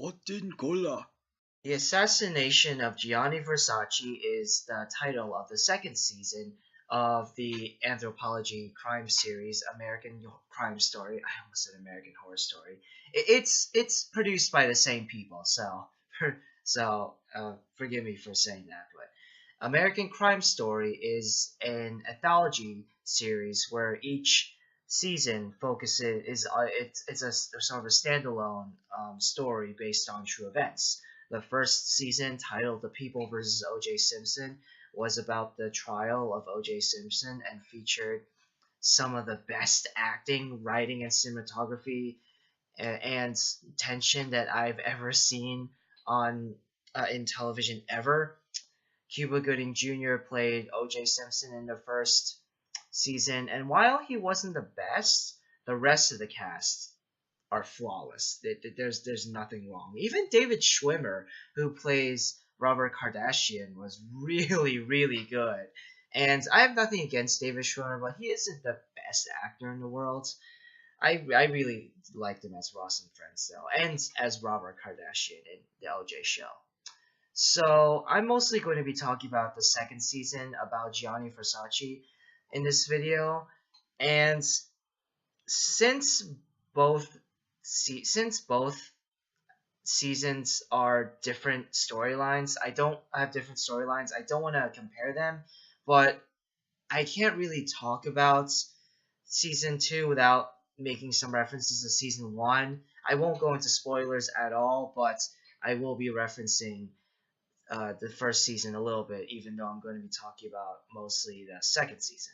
The Assassination of Gianni Versace is the title of the second season of the anthology crime series American Crime Story. I almost said American Horror Story. It's produced by the same people, so forgive me for saying that. But American Crime Story is an anthology series where each season focuses it's a sort of a standalone story based on true events. The first season, titled "The People vs. O.J. Simpson," was about the trial of O.J. Simpson and featured some of the best acting, writing, and cinematography and tension that I've ever seen on in television ever. Cuba Gooding Jr. played O.J. Simpson in the first season, and while he wasn't the best, the rest of the cast are flawless. There's nothing wrong. Even David Schwimmer, who plays Robert Kardashian, was really good. And I have nothing against David Schwimmer, but he isn't the best actor in the world. I really liked him as Ross and Friends, though, and as Robert Kardashian in the OJ show. So I'm mostly going to be talking about the second season, about Gianni Versace, in this video. And since both seasons are different storylines, I don't want to compare them, but I can't really talk about season 2 without making some references to season 1. I won't go into spoilers at all, but I will be referencing the first season a little bit, even though I'm going to be talking about mostly the second season.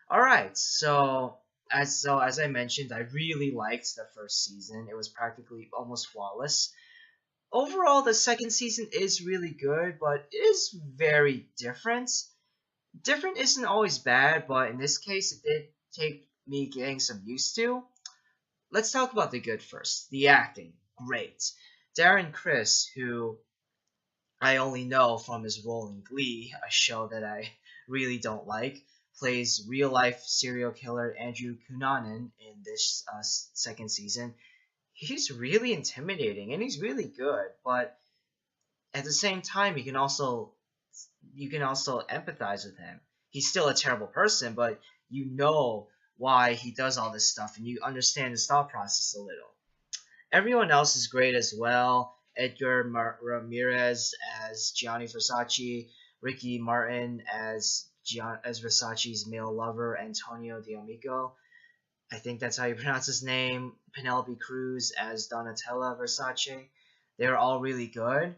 Alright, so as I mentioned, I really liked the first season. It was practically almost flawless. Overall, the second season is really good, but it is very different. Different isn't always bad, but in this case, it did take me getting some used to. Let's talk about the good first. The acting, great. Darren Criss, who I only know from his role in Glee, a show that I really don't like, plays real-life serial killer Andrew Cunanan in this second season. He's really intimidating and he's really good, but at the same time, you can also empathize with him. He's still a terrible person, but you know why he does all this stuff and you understand his thought process a little. Everyone else is great as well. Edgar Ramirez as Gianni Versace, Ricky Martin as Versace's male lover, Antonio D'Amico, I think that's how you pronounce his name, Penelope Cruz as Donatella Versace. They're all really good.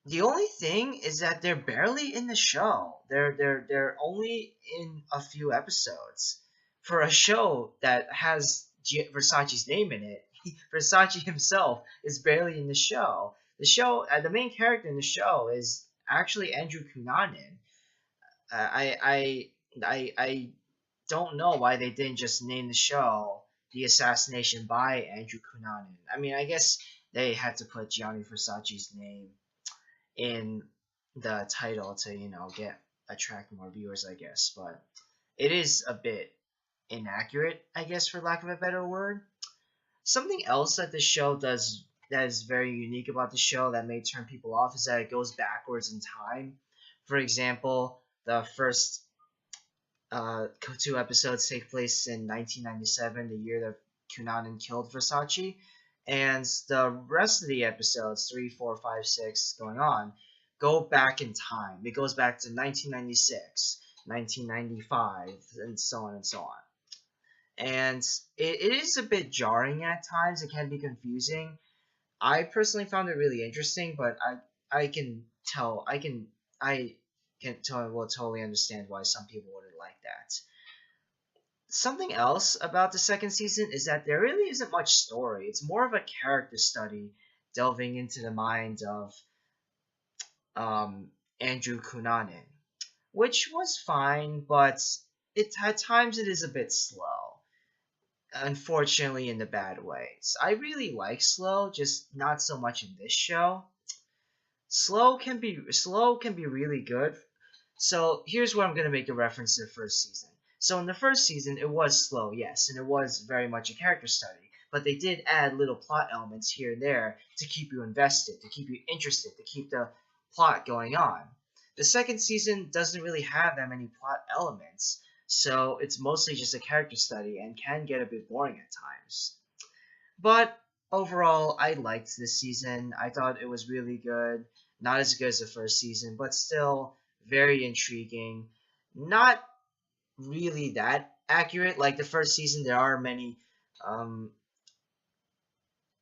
The only thing is that they're barely in the show. They're only in a few episodes. For a show that has Versace's name in it, Versace himself is barely in the show. The main character in the show is actually Andrew Cunanan. I don't know why they didn't just name the show The Assassination by Andrew Cunanan. I mean, I guess they had to put Gianni Versace's name in the title to, attract more viewers, I guess. But it is a bit inaccurate, I guess, for lack of a better word. Something else that the show does that is very unique about the show that may turn people off is that it goes backwards in time. For example, the first 2 episodes take place in 1997, the year that Cunanan killed Versace, and the rest of the episodes, 3, 4, 5, 6, going on, go back in time. It goes back to 1996, 1995, and so on and so on. And it is a bit jarring at times. It can be confusing. I personally found it really interesting, but I will totally understand why some people wouldn't like that. Something else about the second season is that there really isn't much story. It's more of a character study, delving into the mind of Andrew Cunanan, which was fine, but at times it is a bit slow. Unfortunately, in the bad ways. I really like slow, just not so much in this show. Slow can be really good. So here's where I'm going to make a reference to the first season. So in the first season, it was slow, yes, and it was very much a character study. but they did add little plot elements here and there to keep you invested, to keep you interested, to keep the plot going on. The second season doesn't really have that many plot elements, so it's mostly just a character study and can get a bit boring at times. But overall, I liked this season. I thought it was really good. Not as good as the first season, but still very intriguing. Not really that accurate. Like the first season, there are many um,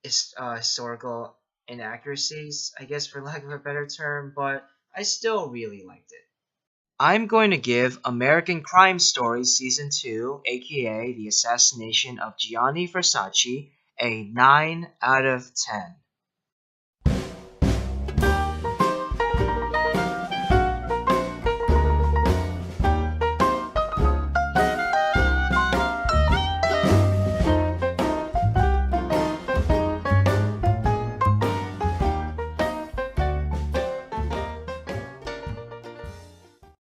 historical inaccuracies, I guess, for lack of a better term, but I still really liked it. I'm going to give American Crime Story Season 2, aka The Assassination of Gianni Versace, a 9 out of 10.